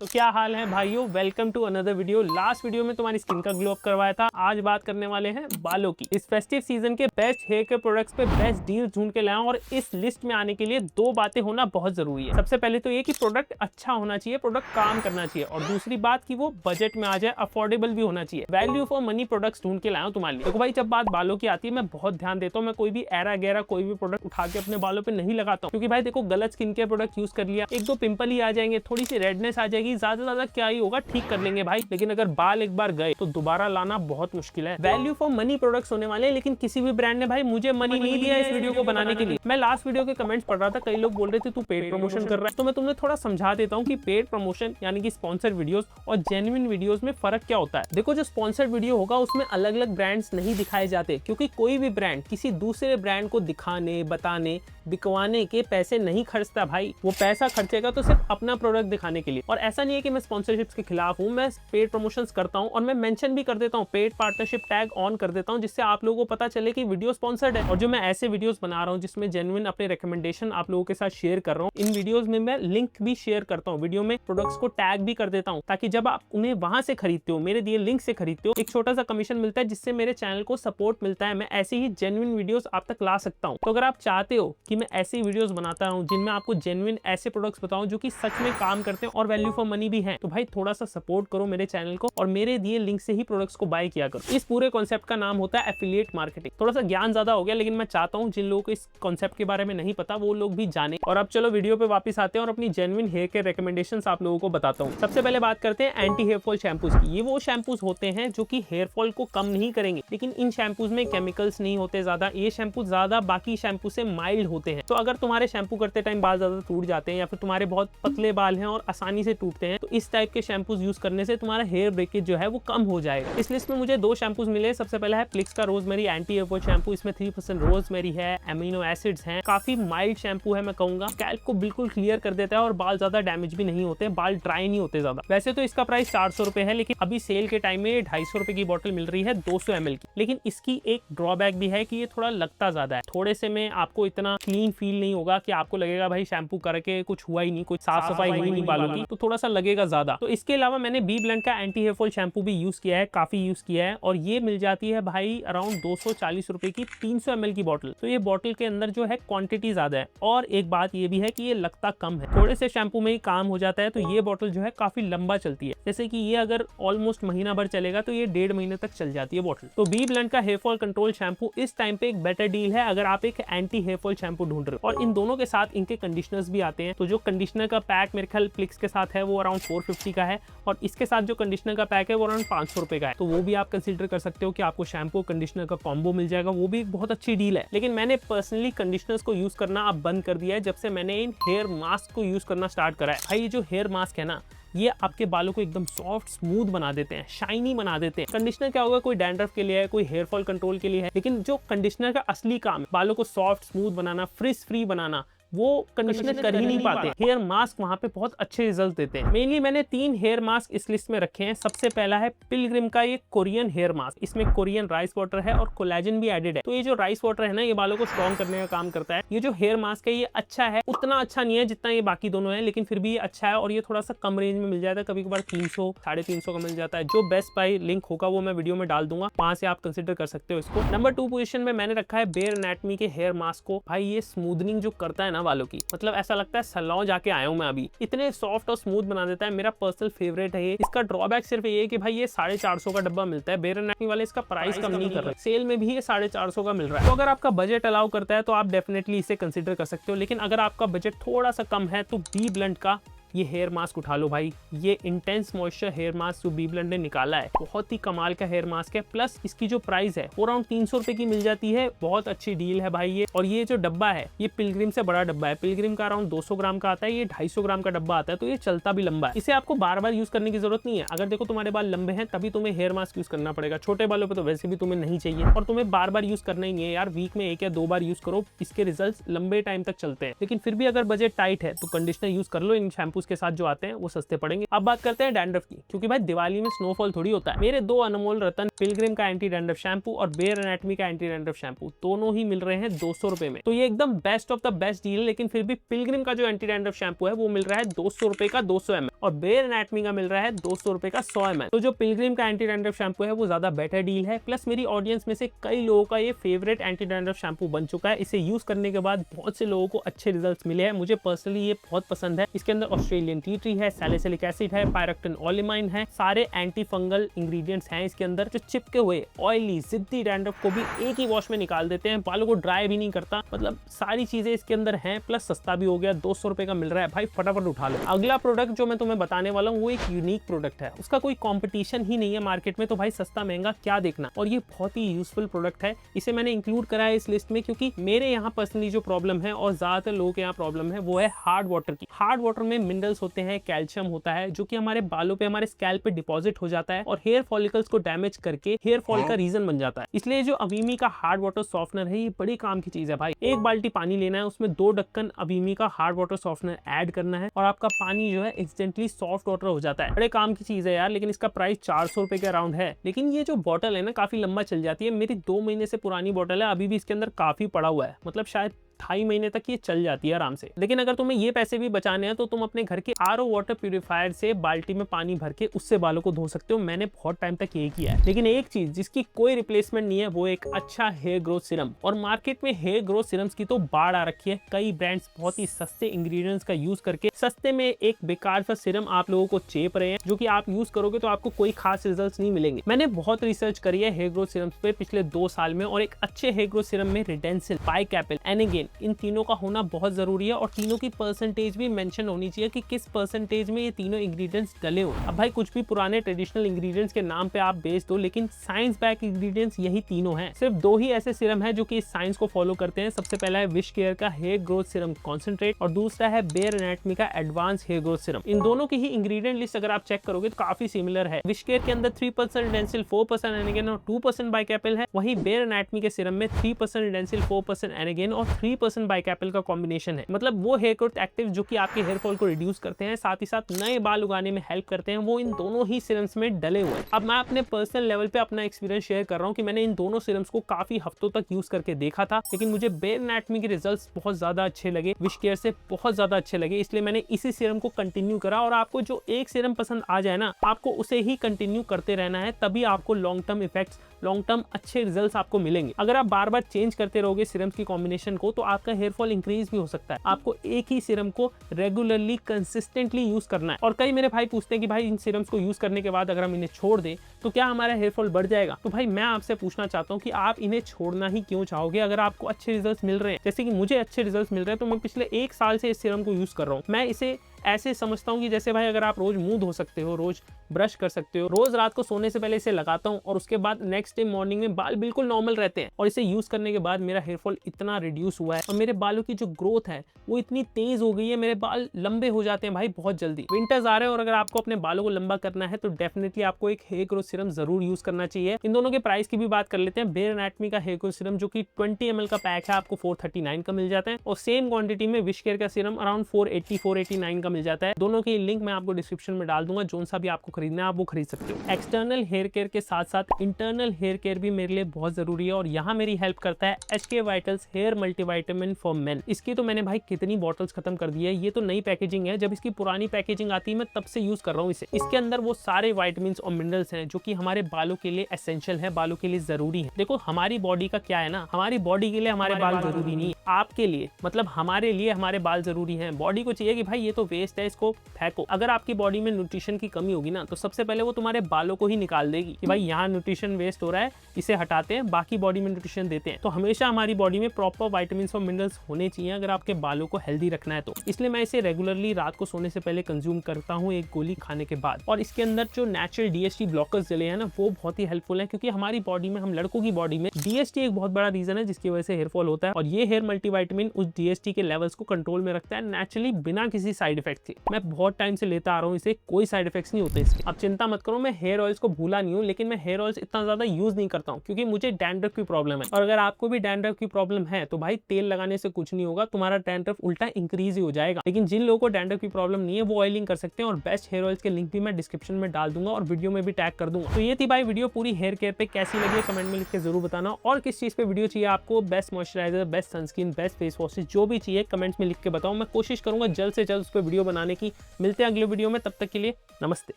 तो क्या हाल है भाइयों, welcome to another video. Last video में तुम्हारी स्किन का ग्लो अप करवाया था, आज बात करने वाले हैं बालों की। इस फेस्टिव सीजन के बेस्ट हेयर केयर प्रोडक्ट्स पे बेस्ट डील ढूंढ के लाया और इस लिस्ट में आने के लिए दो बातें होना बहुत जरूरी है। सबसे पहले तो ये कि प्रोडक्ट अच्छा होना चाहिए, प्रोडक्ट काम करना चाहिए, और दूसरी बात कि वो बजट में आ जाए, अफोर्डेबल भी होना चाहिए। वैल्यू फॉर मनी प्रोडक्ट्स ढूंढ के लाया हूं तुम्हारे लिए। देखो भाई, जब बात बालों की आती है मैं बहुत ध्यान देता हूँ। मैं कोई भी एरा गैरा कोई भी प्रोडक्ट उठा के अपने बालों पे नहीं लगाता हूँ, क्योंकि भाई देखो गलत स्किन केयर प्रोडक्ट यूज कर लिया, एक दो पिंपल ही आ जाएंगे, थोड़ी सी रेडनेस आ जाएगी, ज्यादा क्या ही होगा, ठीक कर लेंगे भाई। लेकिन अगर बाल एक बार गए तो दोबारा लाना बहुत मुश्किल है। वैल्यू फॉर मनी प्रोडक्ट्स होने वाले हैं, लेकिन किसी भी ब्रांड ने भाई मुझे मनी नहीं दिया इस वीडियो को बनाने के लिए। मैं लास्ट वीडियो के कमेंट्स पढ़ रहा था, कई लोग बोल रहे थे तू पेड प्रमोशन कर रहा है। तो मैं तुम्हें थोड़ा समझा देता हूँ कि पेड प्रमोशन यानी कि स्पॉन्सर्ड वीडियोस और जेन्युइन वीडियोस में फर्क क्या होता है। देखो, जो स्पॉन्सर्ड वीडियो होगा उसमें अलग अलग ब्रांड्स नहीं दिखाए जाते, क्योंकि कोई भी ब्रांड किसी दूसरे ब्रांड को दिखाने, बताने, बिकवाने के पैसे नहीं खर्चता भाई। वो पैसा खर्चेगा तो सिर्फ अपना प्रोडक्ट दिखाने के लिए। और ऐसा नहीं है कि मैं स्पॉन्सरशिप्स के खिलाफ हूं, मैं पेड प्रमोशंस करता हूं और मैं मेंशन भी कर देता हूं, पेड पार्टनरशिप टैग ऑन कर देता हूं, जिससे आप लोगों को पता चले कि वीडियो स्पॉन्सर्ड है। और जो मैं ऐसे वीडियोस बना रहा हूं जिसमें जेन्युइन अपने रिकमेंडेशन आप लोगों के साथ शेयर कर रहा हूं, इन वीडियोस में मैं लिंक भी शेयर करता हूं, वीडियो में प्रोडक्ट्स को टैग भी कर देता हूं, ताकि जब आप उन्हें वहां से खरीदते हो, मेरे दिए लिंक से खरीदते हो, एक छोटा सा कमीशन मिलता है, जिससे मेरे चैनल को सपोर्ट मिलता है। मैं ऐसे ही जेन्युइन वीडियोस आप तक ला सकता हूं। तो अगर आप चाहते हो कि मैं ऐसी वीडियोस बनाता रहूं जिनमें आपको जेन्युइन ऐसे प्रोडक्ट्स बताऊं जो कि सच में काम करते हैं और वैल्यू फॉर मनी भी हैं, तो भाई थोड़ा सा सपोर्ट करो मेरे चैनल को और मेरे दिए लिंक से ही प्रोडक्ट्स को बाय किया करो। इस पूरे कॉन्सेप्ट का नाम होता है एफिलिएट मार्केटिंग। थोड़ा सा ज्ञान ज्यादा हो गया, लेकिन मैं चाहता हूं जिन लोगों को इस कॉन्सेप्ट के बारे में नहीं पता वो लोग भी जाने। और अब चलो वीडियो पे वापस आते हैं और अपनी जेन्युइन हेयर केयर रिकमेंडेशंस आप लोगों को बताता हूं। सबसे पहले बात करते हैं एंटी हेयर फॉल शैम्पूज की। ये वो शैम्पूज होते हैं जो कि हेयर फॉल को कम नहीं करेंगे, लेकिन इन शैम्पूज में केमिकल्स नहीं होते ज्यादा। ये शैम्पू ज्यादा बाकी शैम्पू से माइल्ड होते हैं। तो अगर तुम्हारे शैम्पू करते टाइम बाल ज्यादा टूट जाते हैं या फिर तुम्हारे बहुत पतले बाल हैं और आसानी से टूटते हैं, तो इस टाइप के शैम्पूज यूज करने से तुम्हारा हेयर ब्रेकेज जो है वो कम हो जाएगा। इस लिस्ट में मुझे दो शैम्पूज मिले। सबसे पहला है प्लिक्स का rosemary anti hair fall shampoo. इसमें 3% रोजमेरी है, एमिनो एसिड्स हैं, काफी माइल्ड शैम्पू है। मैं कहूंगा स्कैल्प को बिल्कुल क्लियर कर देता है और बाल ज्यादा डैमेज भी नहीं होते, बाल ड्राई नहीं होते ज्यादा। वैसे तो इसका प्राइस 400 रुपए है, लेकिन अभी सेल के टाइम में 250 रुपए की बोतल मिल रही है 200 ml की। लेकिन इसकी एक ड्रॉबैक भी है कि ये थोड़ा लगता ज्यादा है। थोड़े से में आपको इतना क्लीन फील नहीं होगा कि आपको लगेगा भाई शैम्पू करके कुछ हुआ ही नहीं, कोई साफ सफाई हुई नहीं बालों की, तो थोड़ा सा लगेगा ज्यादा। तो इसके अलावा मैंने बी ब्लेंड का एंटी हेयर फॉल शैम्पू भी यूज किया है, काफी यूज किया है, और ये मिल जाती है भाई अराउंड 240 रुपए की 300 ml की बोतल। तो ये बोतल के अंदर जो है क्वांटिटी ज्यादा है, और एक बात ये भी है कि ये लगता कम है। थोड़े से शैम्पू में ही काम हो जाता है। तो ये बोतल जो है काफी लंबा चलती है, जैसे कि ये अगर ऑलमोस्ट महीना भर चलेगा तो ये 1.5 महीने तक चल जाती है बोतल। तो बी ब्लेंड का हेयर फॉल कंट्रोल शैम्पू इस टाइम पे एक बेटर डील है अगर आप एक एंटी हेयर फॉल शैम्पू ढूंढ रहे हो। और इन दोनों के साथ इनके कंडीशनर्स भी आते हैं। तो जो कंडीशनर का पैक मेरे ख्याल प्लिक्स के साथ है वो अराउंड 450 का है, और इसके साथ जो कंडीशनर का पैक है वो अराउंड 500 रुपए का है। तो वो भी आप कंसीडर कर सकते हो कि आपको शैम्पू कंडीशनर का कॉम्बो मिल जाएगा, वो भी एक बहुत अच्छी डील है। लेकिन मैंने पर्सनली कंडीशनर्स को यूज करना अब बंद कर दिया है जब से मैंने इन हेयर मास्क को यूज करना स्टार्ट करा है। भाई ये जो हेयर मास्क है ना, ये आपके बालों को एकदम सॉफ्ट स्मूथ बना देते हैं, शाइनी बना देते हैं। कंडीशनर क्या होगा, कोई डैंड्रफ के लिए है, कोई हेयर फॉल कंट्रोल के लिए है, लेकिन जो कंडीशनर का असली काम है बालों को सॉफ्ट स्मूथ बनाना, फ्रिज फ्री बनाना, वो कंडीशनर कर ही नहीं पाते। हेयर मास्क वहां पे बहुत अच्छे रिजल्ट देते हैं। मेनली मैंने 3 हेयर मास्क इस लिस्ट में रखे हैं। सबसे पहला है पिलग्रिम का ये कोरियन हेयर मास्क। इसमें कोरियन राइस वाटर है और कोलेजन भी एडेड है। तो ये जो राइस वाटर है ना, ये बालों को स्ट्रॉन्ग करने का काम करता है। ये जो हेयर मास्क है ये अच्छा है, उतना अच्छा नहीं है जितना ये बाकी दोनों है, लेकिन फिर भी ये अच्छा है, और ये थोड़ा सा कम रेंज में मिल जाता है। कभी कभार 300, 350 का मिल जाता है। जो बेस्ट बाय लिंक होगा वो मैं वीडियो में डाल दूंगा, वहां से आप कंसिडर कर सकते हो इसको। नंबर 2 पोजीशन में मैंने रखा है बेयर एनाटॉमी के हेयर मास्क को। भाई ये स्मूदनिंग जो करता है ना बालों की, मतलब ऐसा लगता है सैलून जाके आया हूं मैं अभी। इतने सॉफ्ट और स्मूथ बना देता है, मेरा पर्सनल फेवरेट है ये। इसका ड्रॉबैक सिर्फ ये है कि भाई ये 450 का डब्बा मिलता है। बेयर एनाटॉमी वाले इसका प्राइस कम नहीं कर रहे, सेल में भी ये 450 का मिल रहा है। तो अगर आपका बजट अलाउ करता है तो आप डेफिनेटली इसे कंसिडर कर सकते हो। लेकिन अगर आपका बजट थोड़ा सा कम है तो बी ब्लेंड का ये हेयर मास्क उठा लो भाई। ये इंटेंस मॉइस्चर हेयर मास्क जो बी ब्लेंड ने निकाला है, बहुत ही कमाल का हेयर मास्क है। प्लस इसकी जो प्राइस है वो अराउंड 300 रुपए की मिल जाती है। बहुत अच्छी डील है भाई ये। और ये जो डब्बा है ये पिलग्रिम से बड़ा डब्बा है। पिलग्रिम का अराउंड 200 ग्राम का आता है, ये 250 ग्राम का डब्बा आता है, तो ये चलता भी लंबा है। इसे आपको बार बार यूज करने की जरूरत नहीं है। अगर देखो तुम्हारे बाल लंबे हैं तभी तुम्हें हेयर मास्क यूज करना पड़ेगा, छोटे बालों पे तो वैसे भी तुम्हें नहीं चाहिए, और तुम्हें बार बार यूज करना ही नहीं है यार। वीक में 1 या 2 बार यूज करो, इसके रिजल्ट लंबे टाइम तक चलते हैं। लेकिन फिर भी अगर बजट टाइट है तो कंडीशनर यूज कर लो, इन शैम्पूज के साथ जो आते हैं वो सस्ते पड़ेंगे। अब बात करते हैं डैंड्रफ की, क्योंकि भाई दिवाली में स्नोफॉल थोड़ी होता है। मेरे 2 अनमोल रतन पिलग्रिम का एंटी डैंड्रफ शैम्पू और बेयर एनाटॉमी का एंटी डैंड्रफ शैम्पू दोनों ही मिल रहे हैं 200 रुपए में। तो ये एकदम best of the best deal है। लेकिन फिर भी पिलग्रिम का जो एंटी डैंड्रफ शैम्पू है वो मिल रहा है 200 रुपए का 200 ml। और बेयर एनाटॉमी का मिल रहा है 200 रुपए का 100 ml। तो जो पिलग्रिम का एंटी डैंड्रफ शैम्पू है वो ज्यादा बेटर डील है। प्लस मेरी ऑडियंस में से कई लोगों का ये फेवरेट एंटी डैंड्रफ शैम्पू बन चुका है। इसे यूज करने के बाद बहुत से लोगों को अच्छे रिजल्ट्स मिले हैं। मुझे पर्सनली ये बहुत पसंद है। इसके अंदर ऑस्ट्रेलियन टी ट्री है, सैलिसिलिक एसिड है, पायरेक्टिन ओलिमाइन है, सारे एंटी फंगल इंग्रेडिएंट्स हैं इसके अंदर जो चिपके हुए ऑयली जिद्दी डैंड्रफ को भी एक ही वॉश में निकाल देते हैं, बालों को ड्राई भी नहीं करता। मतलब सारी चीजें इसके अंदर हैं। प्लस सस्ता भी हो गया, 200 रुपए का मिल रहा है भाई, फटाफट उठा लो। अगला प्रोडक्ट जो मैं तुम्हें बताने वाला हूँ वो एक यूनिक प्रोडक्ट है, उसका कोई कंपटीशन ही नहीं है मार्केट में। तो भाई सस्ता महंगा क्या देखना, और ये बहुत ही यूजफुल प्रोडक्ट है। इसे मैंने इंक्लूड करा है इस लिस्ट में क्योंकि मेरे यहाँ पर्सनली जो प्रॉब्लम है और ज्यादातर लोगों के यहाँ प्रॉब्लम है वो है हार्ड वाटर की। हार्ड वाटर में मिनरल्स होते हैं, कैल्शियम होता है, जो कि हमारे बालों पे, हमारे स्कैल्प पे डिपॉजिट हो जाता है और हेयर फॉलिकल्स को डैमेज करके हेयर फॉल का रीजन बन जाता है। इसलिए जो अवीमी का हार्ड वाटर सॉफ्टनर है ये बड़ी काम की चीज है भाई। एक बाल्टी पानी लेना है, उसमें 2 ढक्कन अवीमी का हार्ड वाटर सॉफ्टनर ऐड करना है और आपका पानी जो है इंस्टेंटली सॉफ्ट वाटर हो जाता है। बड़े काम की चीज है यार, लेकिन इसका प्राइस 400 रुपए के अराउंड है। लेकिन ये जो बॉटल है ना काफी लंबा चल जाती है। मेरी 2 महीने से पुरानी बॉटल है, अभी भी इसके अंदर काफी पड़ा हुआ है, मतलब शायद 2.5 महीने तक ये चल जाती है आराम से। लेकिन अगर तुम्हें ये पैसे भी बचाने हैं तो तुम अपने घर के आरओ वाटर प्यूरिफायर से बाल्टी में पानी भर के उससे बालों को धो सकते हो। मैंने बहुत टाइम तक ये किया है। लेकिन एक चीज जिसकी कोई रिप्लेसमेंट नहीं है वो एक अच्छा हेयर ग्रोथ सीरम। और मार्केट में हेयर ग्रोथ सीरम्स की तो बाढ़ आ रखी है। कई ब्रांड्स बहुत ही सस्ते इंग्रेडिएंट्स का यूज करके सस्ते में एक बेकार सा सीरम आप लोगों को चेप रहे हैं, जो कि आप यूज करोगे तो आपको कोई खास रिजल्ट नहीं मिलेंगे। मैंने बहुत रिसर्च करी है हेयर ग्रोथ सीरम्स पे पिछले 2 साल में, और एक अच्छे हेयर ग्रोथ सीरम में रिडेंसिल, बाइकैपिल, एनेगेन, इन तीनों का होना बहुत जरूरी है। और तीनों की परसेंटेज भी मेंशन होनी चाहिए कि किस परसेंटेज में ये तीनों इंग्रेडिएंट्स डले हो। अब भाई कुछ भी पुराने ट्रेडिशनल इंग्रेडिएंट्स के नाम पे आप बेच दो, लेकिन साइंस बैक इंग्रेडिएंट्स यही तीनों हैं। सिर्फ 2 ही ऐसे सीरम है जो कि इस साइंस को फॉलो करते हैं। सबसे पहला है विश केयर का हेयर ग्रोथ सीरम कॉन्सेंट्रेट और दूसरा है बेयर एनाटॉमी का एडवांस हेयर ग्रोथ सीरम। इन दोनों की ही इंग्रेडिएंट लिस्ट अगर आप चेक करोगे तो काफी सिमिलर है। विश केयर के अंदर 3% रिडेंसिल, 4% एनेगेन और 2% बाइकैपिल है। वहीं बेयर एनाटॉमी के सीरम में 3% रिडेंसिल, 4% एनेगेन और 3% बाइकैपिल का कॉम्बिनेशन है। मतलब वो हेयर ग्रोथ एक्टिव जो कि आपके हेयर फॉल को रिड्यूस करते हैं, साथ ही साथ नए बाल उगाने में हेल्प करते हैं, वो इन दोनों ही सीरम्स में डले हुए हैं। अब मैं अपने पर्सनल लेवल पे अपना एक्सपीरियंस शेयर कर रहा हूँ कि मैंने इन दोनों सीरम्स को काफी हफ्तों तक यूज करके देखा था, लेकिन मुझे बेयर एनाटॉमी के रिजल्ट्स बहुत ज्यादा अच्छे लगे, विश केयर से बहुत ज्यादा अच्छे लगे, इसलिए मैंने इसी सीरम को कंटिन्यू करा। और आपको जो एक सीरम पसंद आ जाए ना, आपको उसे ही कंटिन्यू करते रहना है, तभी आपको long term effects, long term अच्छे रिजल्ट्स आपको मिलेंगे। अगर आप बार बार चेंज करते रहोगे सीरम्स की कॉम्बिनेशन को तो आपका हेयर फॉल इंक्रीज भी हो सकता है। आपको एक ही सीरम को रेगुलरली कंसिस्टेंटली यूज करना है। और कई मेरे भाई पूछते हैं कि भाई इन सीरम्स को यूज करने के बाद अगर हम इन्हें छोड़ दें तो क्या हमारा हेयर फॉल बढ़ जाएगा? तो भाई मैं आपसे पूछना चाहता हूं कि आप इन्हें छोड़ना ही क्यों चाहोगे अगर आपको अच्छे रिजल्ट्स मिल रहे हैं। जैसे कि मुझे अच्छे रिजल्ट्स मिल रहे हैं, तो मैं पिछले 1 साल से इस सीरम को यूज कर रहा हूँ। मैं इसे ऐसे समझता हूँ कि जैसे भाई अगर आप रोज मुंह धो सकते हो, रोज ब्रश कर सकते हो, रोज रात को सोने से पहले इसे लगाता हूँ और उसके बाद नेक्स्ट डे मॉर्निंग में बाल बिल्कुल नॉर्मल रहते हैं। और इसे यूज करने के बाद मेरा हेयर फॉल इतना रिड्यूस हुआ है और मेरे बालों की जो ग्रोथ है वो इतनी तेज हो गई है, मेरे बाल लंबे हो जाते हैं भाई बहुत जल्दी। विंटर्स आ रहे हैं और अगर आपको अपने बालों को लंबा करना है तो डेफिनेटली आपको एक हेयर ग्रोथ सीरम जरूर यूज करना चाहिए। इन दोनों के प्राइस की भी बात कर लेते हैं। बेयर एनाटॉमी का हेयर ग्रोथ सीरम जो कि 20 ml का पैक है आपको 439 का मिल जाता है, और सेम क्वांटिटी में विश केयर का सीरम अराउंड 480-489 का मिल जाता है। दोनों की लिंक मैं आपको डिस्क्रिप्शन में डाल दूंगा, जोन सा भी आपको खरीदना है आप वो खरीद सकते हो। एक्सटर्नल हेयर केयर के साथ साथ इंटरनल हेयर केयर भी मेरे लिए बहुत जरूरी है, और यहाँ मेरी हेल्प करता है HK vitals hair multivitamin for men. इसकी तो मैंने भाई कितनी बॉटल्स खत्म कर दी है। ये तो नई पैकेजिंग है, जब इसकी पुरानी पैकेजिंग आती है मैं तब से यूज कर रहा हूँ इसे। इसके अंदर वो सारे विटामिन और मिनरल्स हैं जो कि हमारे बालों के लिए एसेंशियल है, बालों के लिए जरूरी है। देखो हमारी बॉडी का क्या है ना, हमारी बॉडी के लिए हमारे बाल जरूरी नहीं, आपके लिए मतलब हमारे लिए हमारे बाल जरूरी हैं। बॉडी को चाहिए कि भाई ये तो वेस्ट है, इसको फेंको। अगर आपकी बॉडी में न्यूट्रिशन की कमी होगी ना तो सबसे पहले वो तुम्हारे बालों को ही निकाल देगी कि भाई यहाँ न्यूट्रिशन वेस्ट हो रहा है, इसे हटाते हैं, बाकी बॉडी में न्यूट्रिशन देते हैं। तो हमेशा हमारी बॉडी में प्रॉपर विटामिन और मिनरल्स होने चाहिए अगर आपके बालों को हेल्दी रखना है तो। इसलिए मैं इसे रेगुलरली रात को सोने से पहले कंज्यूम करता हूँ, एक गोली खाने के बाद। और इसके अंदर जो नेचुरल DHT ब्लॉकर्स डले हैं ना वो बहुत ही हेल्पफुल है, क्योंकि हमारी बॉडी में, हम लड़कों की बॉडी में DHT एक बहुत बड़ा रीजन है जिसकी वजह से हेयर फॉल होता है, और ये हेयर मल्टीविटामिन उस DHT के लेवल्स को कंट्रोल में रखता है नेचुरली, बिना किसी साइड इफेक्ट के। मैं बहुत टाइम से लेता आ रहा हूँ इसे, कोई साइड इफेक्ट्स नहीं होते इसके। अब चिंता मत करो, मैं हेयर ऑयल्स को भूला नहीं हूँ, लेकिन मैं हेयर ऑयल्स इतना ज्यादा यूज नहीं करता हूँ क्योंकि मुझे डैंड्रफ की प्रॉब्लम है। और अगर आपको भी डैंड्रफ की प्रॉब्लम है तो भाई तेल लगाने से कुछ नहीं होगा, तुम्हारा डैंड्रफ उल्टा इंक्रीज ही हो जाएगा। लेकिन जिन लोगों को डैंड्रफ की प्रॉब्लम नहीं है वो ऑयलिंग कर सकते हैं, और बेस्ट हेयर ऑयल्स के लिंक भी मैं डिस्क्रिप्शन में डाल दूंगा और वीडियो में भी टैग कर दूंगा। तो ये थी भाई वीडियो पूरी हेयर केयर पे, कैसी लगी कमेंट में लिख के जरूर बताना। और किस चीज पे वीडियो चाहिए आपको, best moisturiser, best sunscreen, best face washes, जो भी चाहिए कमेंट्स में लिख के बताओ। मैं कोशिश करूंगा जल्द से जल्द उस पर वीडियो वीडियो बनाने की। मिलते हैं अगले वीडियो में, तब तक के लिए नमस्ते।